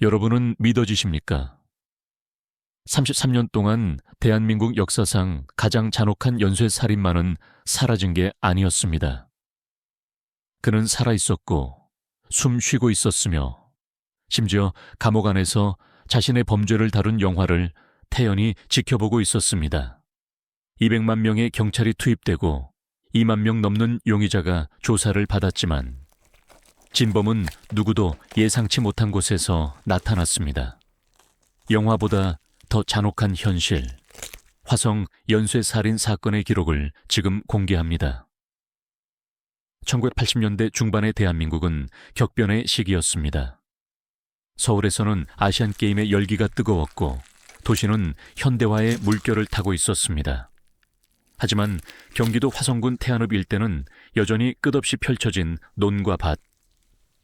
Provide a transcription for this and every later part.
여러분은 믿어지십니까? 33년 동안 대한민국 역사상 가장 잔혹한 연쇄살인마는 사라진 게 아니었습니다. 그는 살아있었고 숨 쉬고 있었으며 심지어 감옥 안에서 자신의 범죄를 다룬 영화를 태연히 지켜보고 있었습니다. 200만 명의 경찰이 투입되고 2만 명 넘는 용의자가 조사를 받았지만 진범은 누구도 예상치 못한 곳에서 나타났습니다. 영화보다 더 잔혹한 현실, 화성 연쇄살인 사건의 기록을 지금 공개합니다. 1980년대 중반의 대한민국은 격변의 시기였습니다. 서울에서는 아시안게임의 열기가 뜨거웠고 도시는 현대화의 물결을 타고 있었습니다. 하지만 경기도 화성군 태안읍 일대는 여전히 끝없이 펼쳐진 논과 밭,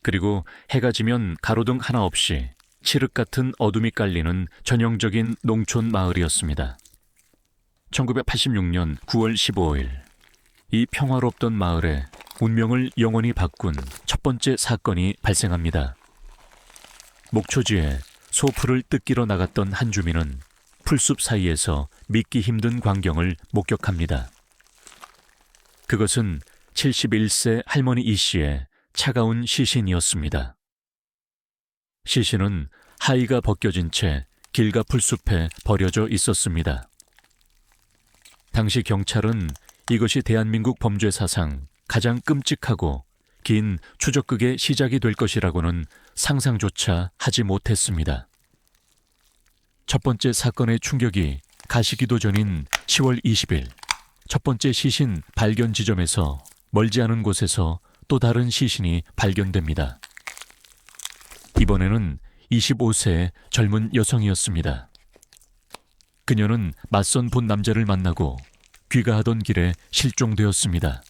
그리고 해가 지면 가로등 하나 없이 칠흑 같은 어둠이 깔리는 전형적인 농촌 마을이었습니다. 1986년 9월 15일, 이 평화롭던 마을에 운명을 영원히 바꾼 첫 번째 사건이 발생합니다. 목초지에 소풀을 뜯기러 나갔던 한 주민은 풀숲 사이에서 믿기 힘든 광경을 목격합니다. 그것은 71세 할머니 이 씨의 차가운 시신이었습니다. 시신은 하의가 벗겨진 채 길가 풀숲에 버려져 있었습니다. 당시 경찰은 이것이 대한민국 범죄 사상 가장 끔찍하고 긴 추적극의 시작이 될 것이라고는 상상조차 하지 못했습니다. 첫 번째 사건의 충격이 가시기도 전인 10월 20일, 첫 번째 시신 발견 지점에서 멀지 않은 곳에서 또 다른 시신이 발견됩니다. 이번에는 25세의 젊은 여성이었습니다. 그녀는 맞선 본 남자를 만나고 귀가하던 길에 실종되었습니다.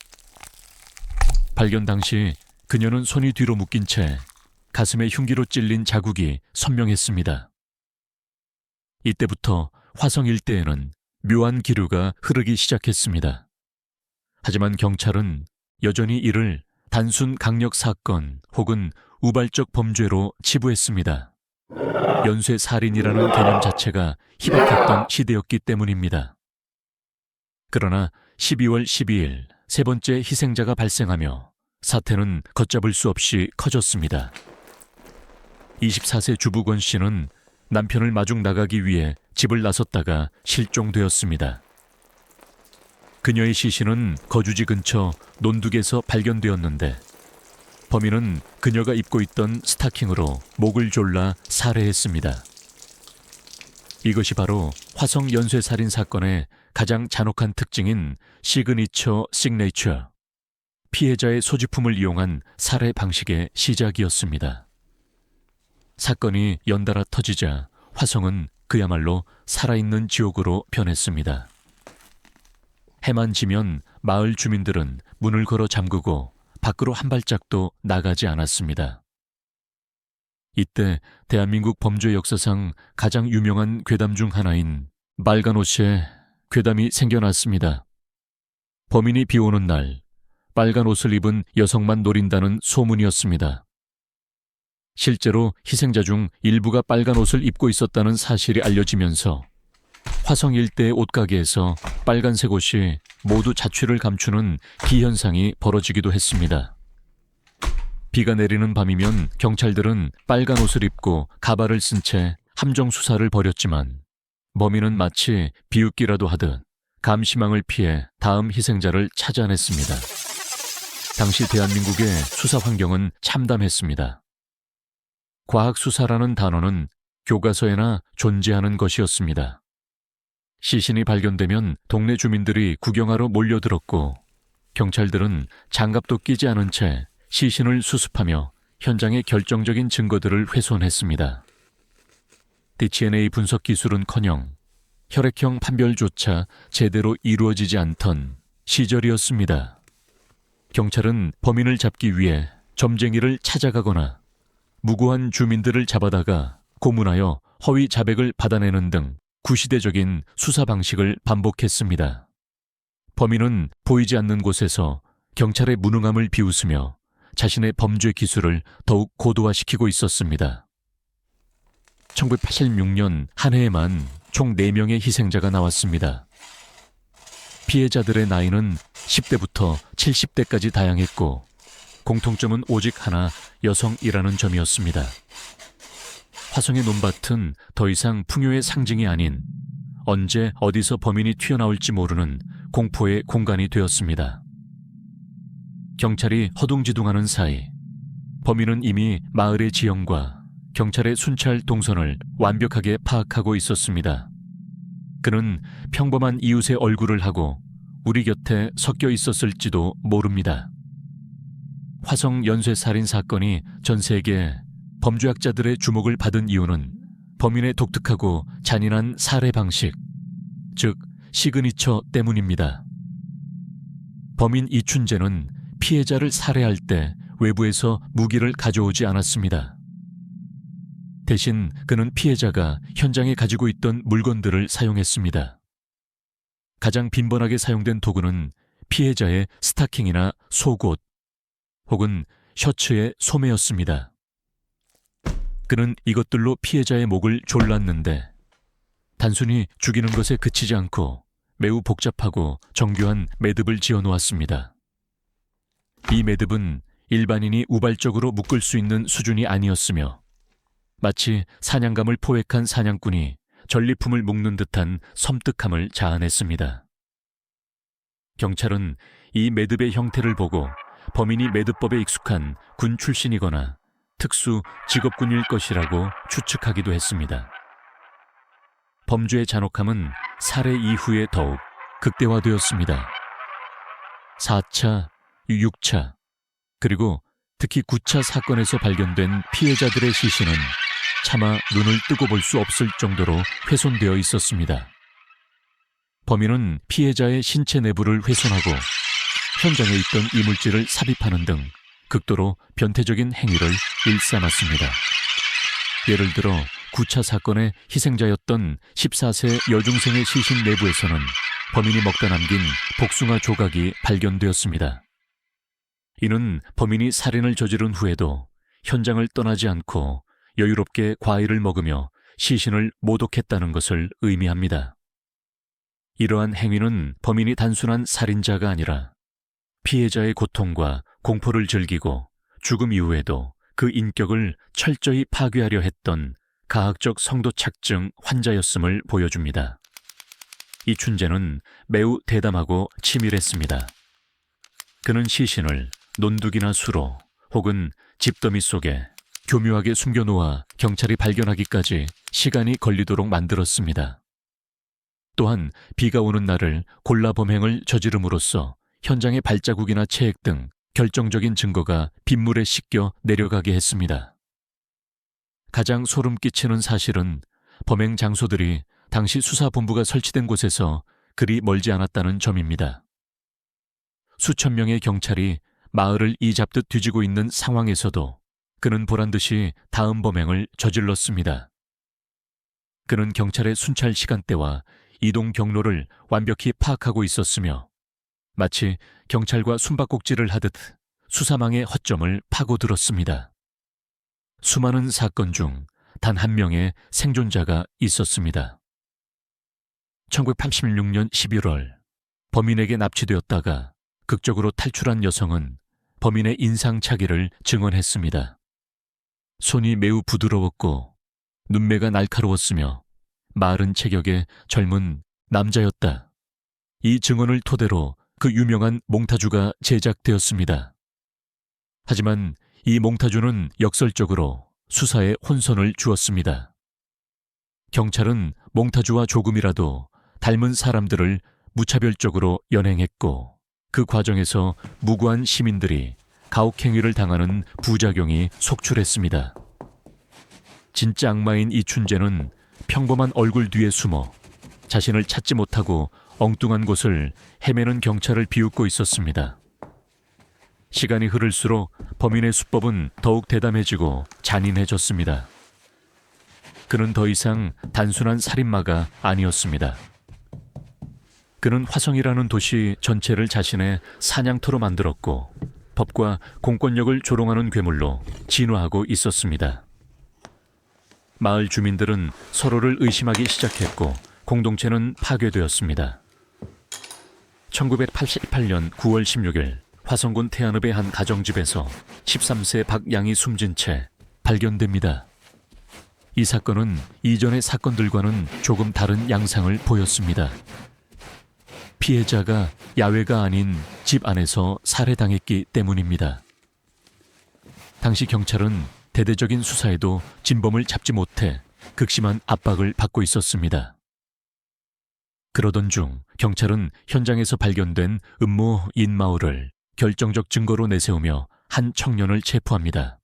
발견 당시 그녀는 손이 뒤로 묶인 채 가슴에 흉기로 찔린 자국이 선명했습니다. 이때부터 화성 일대에는 묘한 기류가 흐르기 시작했습니다. 하지만 경찰은 여전히 이를 단순 강력 사건 혹은 우발적 범죄로 치부했습니다. 연쇄살인이라는 개념 자체가 희박했던 시대였기 때문입니다. 그러나 12월 12일 세 번째 희생자가 발생하며 사태는 걷잡을 수 없이 커졌습니다. 24세 주부 권 씨는 남편을 마중 나가기 위해 집을 나섰다가 실종되었습니다. 그녀의 시신은 거주지 근처 논둑에서 발견되었는데 범인은 그녀가 입고 있던 스타킹으로 목을 졸라 살해했습니다. 이것이 바로 화성 연쇄살인 사건의 가장 잔혹한 특징인 시그니처 시그네이처, 피해자의 소지품을 이용한 살해 방식의 시작이었습니다. 사건이 연달아 터지자 화성은 그야말로 살아있는 지옥으로 변했습니다. 해만 지면 마을 주민들은 문을 걸어 잠그고 밖으로 한 발짝도 나가지 않았습니다. 이때 대한민국 범죄 역사상 가장 유명한 괴담 중 하나인 빨간 옷에 괴담이 생겨났습니다. 범인이 비 오는 날 빨간 옷을 입은 여성만 노린다는 소문이었습니다. 실제로 희생자 중 일부가 빨간 옷을 입고 있었다는 사실이 알려지면서 화성 일대의 옷가게에서 빨간색 옷이 모두 자취를 감추는 기현상이 벌어지기도 했습니다. 비가 내리는 밤이면 경찰들은 빨간 옷을 입고 가발을 쓴 채 함정 수사를 벌였지만 범인은 마치 비웃기라도 하듯 감시망을 피해 다음 희생자를 찾아냈습니다. 당시 대한민국의 수사 환경은 참담했습니다. 과학수사라는 단어는 교과서에나 존재하는 것이었습니다. 시신이 발견되면 동네 주민들이 구경하러 몰려들었고 경찰들은 장갑도 끼지 않은 채 시신을 수습하며 현장의 결정적인 증거들을 훼손했습니다. DNA 분석 기술은커녕 혈액형 판별조차 제대로 이루어지지 않던 시절이었습니다. 경찰은 범인을 잡기 위해 점쟁이를 찾아가거나 무고한 주민들을 잡아다가 고문하여 허위 자백을 받아내는 등 구시대적인 수사 방식을 반복했습니다. 범인은 보이지 않는 곳에서 경찰의 무능함을 비웃으며 자신의 범죄 기술을 더욱 고도화시키고 있었습니다. 1986년 한 해에만 총 4명의 희생자가 나왔습니다. 피해자들의 나이는 10대부터 70대까지 다양했고 공통점은 오직 하나, 여성이라는 점이었습니다. 화성의 논밭은 더 이상 풍요의 상징이 아닌 언제 어디서 범인이 튀어나올지 모르는 공포의 공간이 되었습니다. 경찰이 허둥지둥하는 사이 범인은 이미 마을의 지형과 경찰의 순찰 동선을 완벽하게 파악하고 있었습니다. 그는 평범한 이웃의 얼굴을 하고 우리 곁에 섞여 있었을지도 모릅니다. 화성 연쇄살인 사건이 전 세계 범죄학자들의 주목을 받은 이유는 범인의 독특하고 잔인한 살해 방식, 즉 시그니처 때문입니다. 범인 이춘재는 피해자를 살해할 때 외부에서 무기를 가져오지 않았습니다. 대신 그는 피해자가 현장에 가지고 있던 물건들을 사용했습니다. 가장 빈번하게 사용된 도구는 피해자의 스타킹이나 속옷 혹은 셔츠의 소매였습니다. 그는 이것들로 피해자의 목을 졸랐는데 단순히 죽이는 것에 그치지 않고 매우 복잡하고 정교한 매듭을 지어놓았습니다. 이 매듭은 일반인이 우발적으로 묶을 수 있는 수준이 아니었으며 마치 사냥감을 포획한 사냥꾼이 전리품을 묶는 듯한 섬뜩함을 자아냈습니다. 경찰은 이 매듭의 형태를 보고 범인이 매듭법에 익숙한 군 출신이거나 특수 직업군일 것이라고 추측하기도 했습니다. 범죄의 잔혹함은 살해 이후에 더욱 극대화되었습니다. 4차, 6차, 그리고 특히 9차 사건에서 발견된 피해자들의 시신은 차마 눈을 뜨고 볼 수 없을 정도로 훼손되어 있었습니다. 범인은 피해자의 신체 내부를 훼손하고 현장에 있던 이물질을 삽입하는 등 극도로 변태적인 행위를 일삼았습니다. 예를 들어 9차 사건의 희생자였던 14세 여중생의 시신 내부에서는 범인이 먹다 남긴 복숭아 조각이 발견되었습니다. 이는 범인이 살인을 저지른 후에도 현장을 떠나지 않고 여유롭게 과일을 먹으며 시신을 모독했다는 것을 의미합니다. 이러한 행위는 범인이 단순한 살인자가 아니라 피해자의 고통과 공포를 즐기고 죽음 이후에도 그 인격을 철저히 파괴하려 했던 가학적 성도착증 환자였음을 보여줍니다. 이춘재는 매우 대담하고 치밀했습니다. 그는 시신을 논둑이나 수로 혹은 집더미 속에 교묘하게 숨겨놓아 경찰이 발견하기까지 시간이 걸리도록 만들었습니다. 또한 비가 오는 날을 골라 범행을 저지름으로써 현장의 발자국이나 체액 등 결정적인 증거가 빗물에 씻겨 내려가게 했습니다. 가장 소름 끼치는 사실은 범행 장소들이 당시 수사본부가 설치된 곳에서 그리 멀지 않았다는 점입니다. 수천 명의 경찰이 마을을 이잡듯 뒤지고 있는 상황에서도 그는 보란듯이 다음 범행을 저질렀습니다. 그는 경찰의 순찰 시간대와 이동 경로를 완벽히 파악하고 있었으며 마치 경찰과 숨바꼭질을 하듯 수사망의 허점을 파고들었습니다. 수많은 사건 중 단 한 명의 생존자가 있었습니다. 1986년 11월 범인에게 납치되었다가 극적으로 탈출한 여성은 범인의 인상착의를 증언했습니다. 손이 매우 부드러웠고 눈매가 날카로웠으며 마른 체격의 젊은 남자였다. 이 증언을 토대로 그 유명한 몽타주가 제작되었습니다. 하지만 이 몽타주는 역설적으로 수사에 혼선을 주었습니다. 경찰은 몽타주와 조금이라도 닮은 사람들을 무차별적으로 연행했고 그 과정에서 무고한 시민들이 가혹행위를 당하는 부작용이 속출했습니다. 진짜 악마인 이춘재는 평범한 얼굴 뒤에 숨어 자신을 찾지 못하고 엉뚱한 곳을 헤매는 경찰을 비웃고 있었습니다. 시간이 흐를수록 범인의 수법은 더욱 대담해지고 잔인해졌습니다. 그는 더 이상 단순한 살인마가 아니었습니다. 그는 화성이라는 도시 전체를 자신의 사냥터로 만들었고 법과 공권력을 조롱하는 괴물로 진화하고 있었습니다. 마을 주민들은 서로를 의심하기 시작했고 공동체는 파괴되었습니다. 1988년 9월 16일 화성군 태안읍의 한 가정집에서 13세 박양이 숨진 채 발견됩니다. 이 사건은 이전의 사건들과는 조금 다른 양상을 보였습니다. 피해자가 야외가 아닌 집 안에서 살해당했기 때문입니다. 당시 경찰은 대대적인 수사에도 진범을 잡지 못해 극심한 압박을 받고 있었습니다. 그러던 중 경찰은 현장에서 발견된 음모 인마울을 결정적 증거로 내세우며 한 청년을 체포합니다.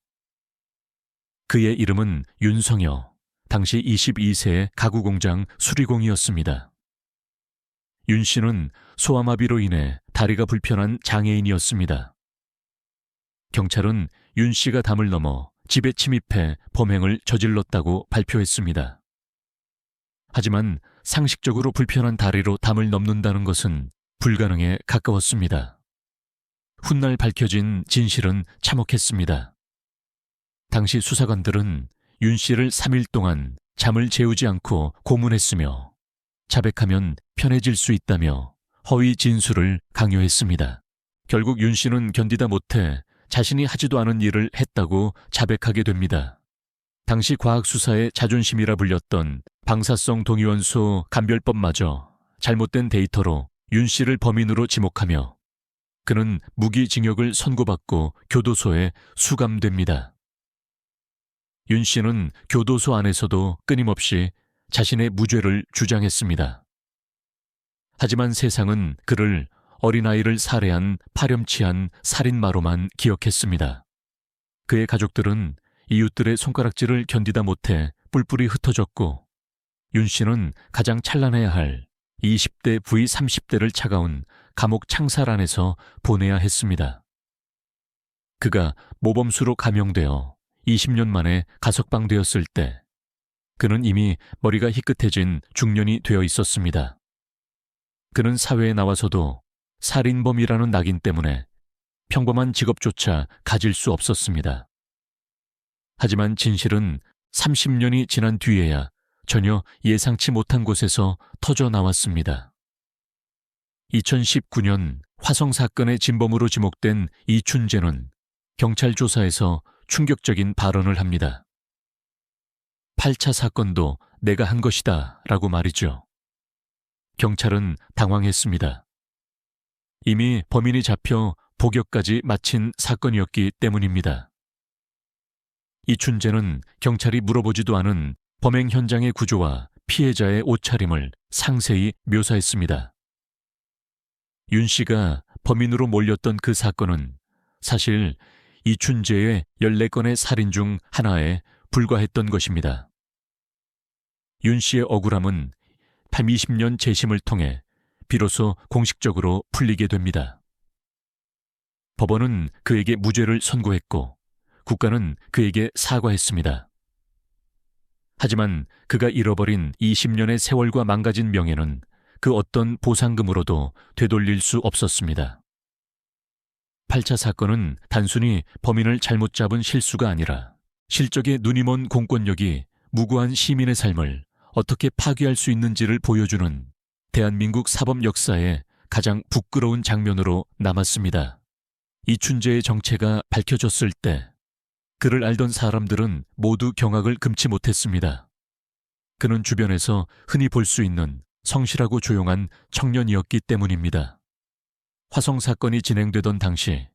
그의 이름은 윤성여, 당시 22세의 가구공장 수리공이었습니다. 윤 씨는 소아마비로 인해 다리가 불편한 장애인이었습니다. 경찰은 윤 씨가 담을 넘어 집에 침입해 범행을 저질렀다고 발표했습니다. 하지만 상식적으로 불편한 다리로 담을 넘는다는 것은 불가능에 가까웠습니다. 훗날 밝혀진 진실은 참혹했습니다. 당시 수사관들은 윤 씨를 3일 동안 잠을 재우지 않고 고문했으며 자백하면 편해질 수 있다며 허위 진술을 강요했습니다. 결국 윤 씨는 견디다 못해 자신이 하지도 않은 일을 했다고 자백하게 됩니다. 당시 과학수사의 자존심이라 불렸던 방사성 동위원소 감별법마저 잘못된 데이터로 윤 씨를 범인으로 지목하며 그는 무기징역을 선고받고 교도소에 수감됩니다. 윤 씨는 교도소 안에서도 끊임없이 자신의 무죄를 주장했습니다. 하지만 세상은 그를 어린아이를 살해한 파렴치한 살인마로만 기억했습니다. 그의 가족들은 이웃들의 손가락질을 견디다 못해 뿔뿔이 흩어졌고 윤 씨는 가장 찬란해야 할 20대 V 30대를 차가운 감옥 창살 안에서 보내야 했습니다. 그가 모범수로 감형되어 20년 만에 가석방되었을 때 그는 이미 머리가 희끗해진 중년이 되어 있었습니다. 그는 사회에 나와서도 살인범이라는 낙인 때문에 평범한 직업조차 가질 수 없었습니다. 하지만 진실은 30년이 지난 뒤에야 전혀 예상치 못한 곳에서 터져 나왔습니다. 2019년 화성 사건의 진범으로 지목된 이춘재는 경찰 조사에서 충격적인 발언을 합니다. 8차 사건도 내가 한 것이다 라고 말이죠. 경찰은 당황했습니다. 이미 범인이 잡혀 복역까지 마친 사건이었기 때문입니다. 이춘재는 경찰이 물어보지도 않은 범행 현장의 구조와 피해자의 옷차림을 상세히 묘사했습니다. 윤 씨가 범인으로 몰렸던 그 사건은 사실 이춘재의 14건의 살인 중 하나에 불과했던 것입니다. 윤 씨의 억울함은 20년 재심을 통해 비로소 공식적으로 풀리게 됩니다. 법원은 그에게 무죄를 선고했고 국가는 그에게 사과했습니다. 하지만 그가 잃어버린 20년의 세월과 망가진 명예는 그 어떤 보상금으로도 되돌릴 수 없었습니다. 8차 사건은 단순히 범인을 잘못 잡은 실수가 아니라 실적의 눈이 먼 공권력이 무고한 시민의 삶을 어떻게 파괴할 수 있는지를 보여주는 대한민국 사법 역사의 가장 부끄러운 장면으로 남았습니다. 이춘재의 정체가 밝혀졌을 때 그를 알던 사람들은 모두 경악을 금치 못했습니다. 그는 주변에서 흔히 볼 수 있는 성실하고 조용한 청년이었기 때문입니다. 화성 사건이 진행되던 당시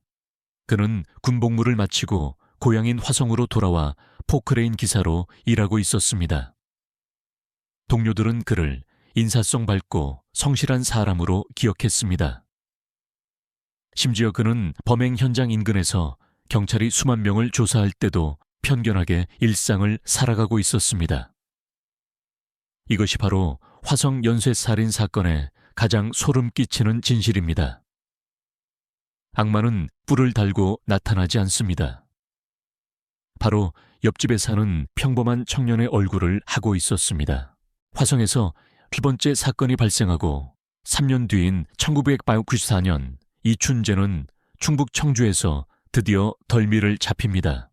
그는 군복무를 마치고 고향인 화성으로 돌아와 포크레인 기사로 일하고 있었습니다. 동료들은 그를 인사성 밝고 성실한 사람으로 기억했습니다. 심지어 그는 범행 현장 인근에서 경찰이 수만 명을 조사할 때도 편견하게 일상을 살아가고 있었습니다. 이것이 바로 화성 연쇄살인 사건의 가장 소름 끼치는 진실입니다. 악마는 뿔을 달고 나타나지 않습니다. 바로 옆집에 사는 평범한 청년의 얼굴을 하고 있었습니다. 화성에서 두 번째 사건이 발생하고 3년 뒤인 1994년 이춘재는 충북 청주에서 드디어 덜미를 잡힙니다.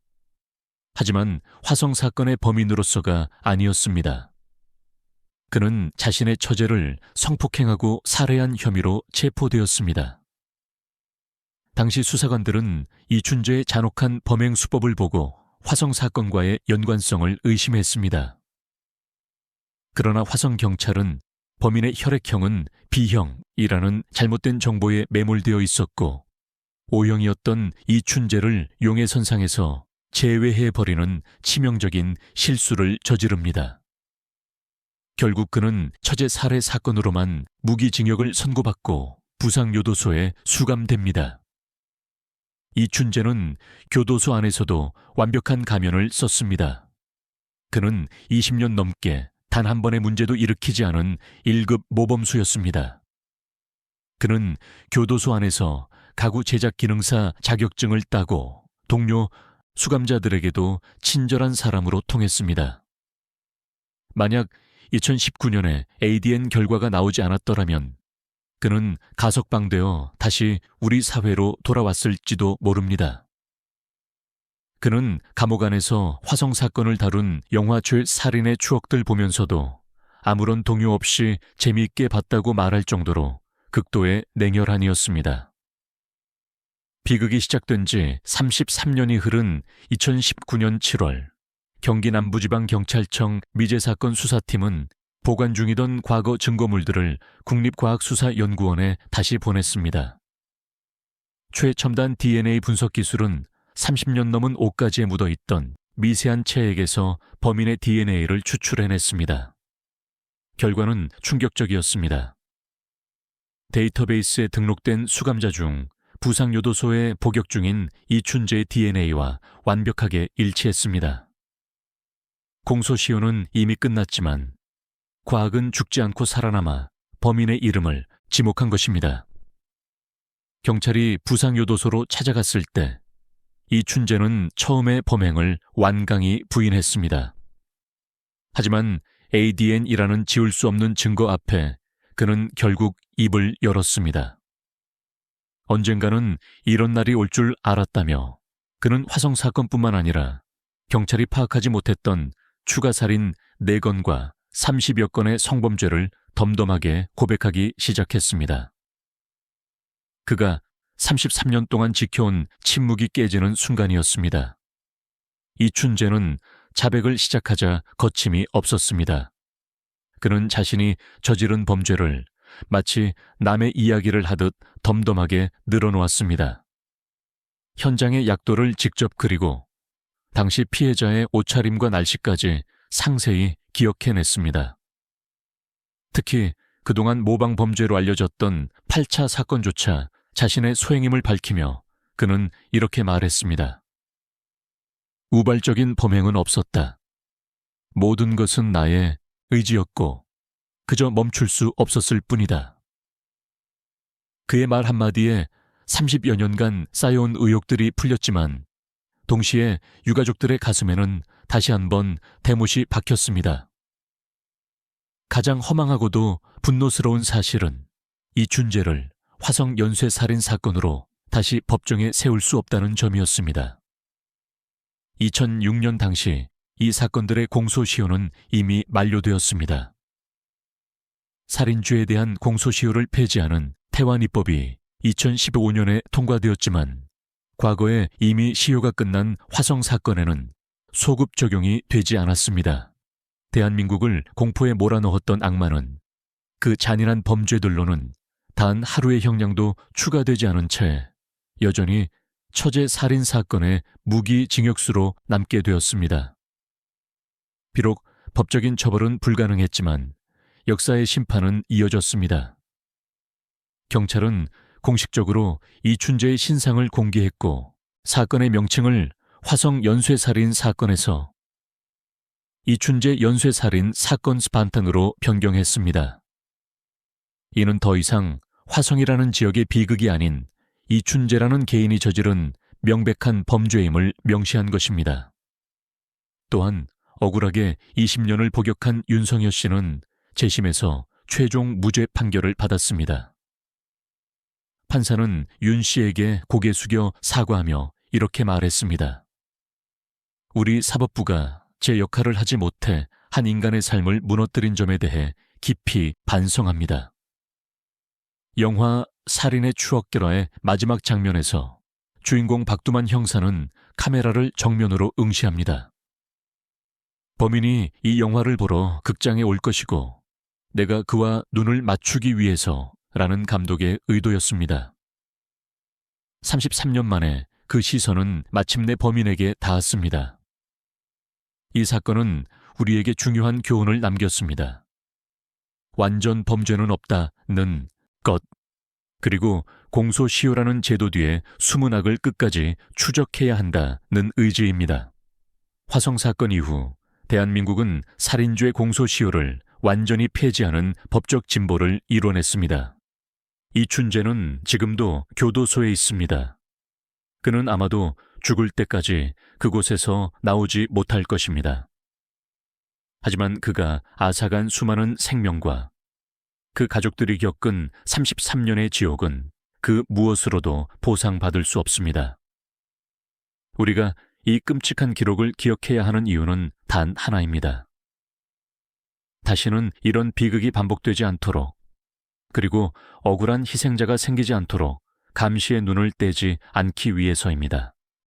하지만 화성 사건의 범인으로서가 아니었습니다. 그는 자신의 처제를 성폭행하고 살해한 혐의로 체포되었습니다. 당시 수사관들은 이춘재의 잔혹한 범행 수법을 보고 화성 사건과의 연관성을 의심했습니다. 그러나 화성 경찰은 범인의 혈액형은 B형이라는 잘못된 정보에 매몰되어 있었고 O형이었던 이춘재를 용해선상에서 제외해버리는 치명적인 실수를 저지릅니다. 결국 그는 처제 살해 사건으로만 무기징역을 선고받고 부상요도소에 수감됩니다. 이춘재는 교도소 안에서도 완벽한 가면을 썼습니다. 그는 20년 넘게 단 한 번의 문제도 일으키지 않은 1급 모범수였습니다. 그는 교도소 안에서 가구 제작 기능사 자격증을 따고 동료 수감자들에게도 친절한 사람으로 통했습니다. 만약 2019년에 ADN 결과가 나오지 않았더라면 그는 가석방되어 다시 우리 사회로 돌아왔을지도 모릅니다. 그는 감옥 안에서 화성 사건을 다룬 영화 죄살인의 추억들 보면서도 아무런 동요 없이 재미있게 봤다고 말할 정도로 극도의 냉혈한이었습니다. 비극이 시작된 지 33년이 흐른 2019년 7월 경기 남부지방경찰청 미제사건 수사팀은 보관 중이던 과거 증거물들을 국립과학수사연구원에 다시 보냈습니다. 최첨단 DNA 분석 기술은 30년 넘은 옷가지에 묻어있던 미세한 체액에서 범인의 DNA를 추출해냈습니다. 결과는 충격적이었습니다. 데이터베이스에 등록된 수감자 중 부상요도소에 복역 중인 이춘재의 DNA와 완벽하게 일치했습니다. 공소시효는 이미 끝났지만 과학은 죽지 않고 살아남아 범인의 이름을 지목한 것입니다. 경찰이 부상요도소로 찾아갔을 때 이춘재는 처음에 범행을 완강히 부인했습니다. 하지만 ADN이라는 지울 수 없는 증거 앞에 그는 결국 입을 열었습니다. 언젠가는 이런 날이 올 줄 알았다며 그는 화성 사건뿐만 아니라 경찰이 파악하지 못했던 추가 살인 4건과 30여 건의 성범죄를 덤덤하게 고백하기 시작했습니다. 그가 33년 동안 지켜온 침묵이 깨지는 순간이었습니다. 이춘재는 자백을 시작하자 거침이 없었습니다. 그는 자신이 저지른 범죄를 마치 남의 이야기를 하듯 덤덤하게 늘어놓았습니다. 현장의 약도를 직접 그리고 당시 피해자의 옷차림과 날씨까지 상세히 기억해냈습니다. 특히 그동안 모방 범죄로 알려졌던 8차 사건조차 자신의 소행임을 밝히며 그는 이렇게 말했습니다. 우발적인 범행은 없었다. 모든 것은 나의 의지였고 그저 멈출 수 없었을 뿐이다. 그의 말 한마디에 30여 년간 쌓여온 의혹들이 풀렸지만 동시에 유가족들의 가슴에는 다시 한번 대못이 박혔습니다. 가장 허망하고도 분노스러운 사실은 이춘재를 화성 연쇄살인 사건으로 다시 법정에 세울 수 없다는 점이었습니다. 2006년 당시 이 사건들의 공소시효는 이미 만료되었습니다. 살인죄에 대한 공소시효를 폐지하는 태완입법이 2015년에 통과되었지만 과거에 이미 시효가 끝난 화성 사건에는 소급 적용이 되지 않았습니다. 대한민국을 공포에 몰아넣었던 악마는 그 잔인한 범죄들로는 단 하루의 형량도 추가되지 않은 채 여전히 처제 살인 사건의 무기징역수로 남게 되었습니다. 비록 법적인 처벌은 불가능했지만 역사의 심판은 이어졌습니다. 경찰은 공식적으로 이춘재의 신상을 공개했고 사건의 명칭을 화성 연쇄살인 사건에서 이춘재 연쇄살인 사건 스판탄으로 변경했습니다. 이는 더 이상 화성이라는 지역의 비극이 아닌 이춘재라는 개인이 저지른 명백한 범죄임을 명시한 것입니다. 또한 억울하게 20년을 복역한 윤성여 씨는 재심에서 최종 무죄 판결을 받았습니다. 판사는 윤 씨에게 고개 숙여 사과하며 이렇게 말했습니다. 우리 사법부가 제 역할을 하지 못해 한 인간의 삶을 무너뜨린 점에 대해 깊이 반성합니다. 영화 살인의 추억결화의 마지막 장면에서 주인공 박두만 형사는 카메라를 정면으로 응시합니다. 범인이 이 영화를 보러 극장에 올 것이고 내가 그와 눈을 맞추기 위해서라는 감독의 의도였습니다. 33년 만에 그 시선은 마침내 범인에게 닿았습니다. 이 사건은 우리에게 중요한 교훈을 남겼습니다. 완전 범죄는 없다는 것, 그리고 공소시효라는 제도 뒤에 숨은 악을 끝까지 추적해야 한다는 의지입니다. 화성 사건 이후 대한민국은 살인죄 공소시효를 완전히 폐지하는 법적 진보를 이뤄냈습니다. 이춘재는 지금도 교도소에 있습니다. 그는 아마도 죽을 때까지 그곳에서 나오지 못할 것입니다. 하지만 그가 앗아간 수많은 생명과 그 가족들이 겪은 33년의 지옥은 그 무엇으로도 보상받을 수 없습니다. 우리가 이 끔찍한 기록을 기억해야 하는 이유는 단 하나입니다. 다시는 이런 비극이 반복되지 않도록, 그리고 억울한 희생자가 생기지 않도록 감시의 눈을 떼지 않기 위해서입니다.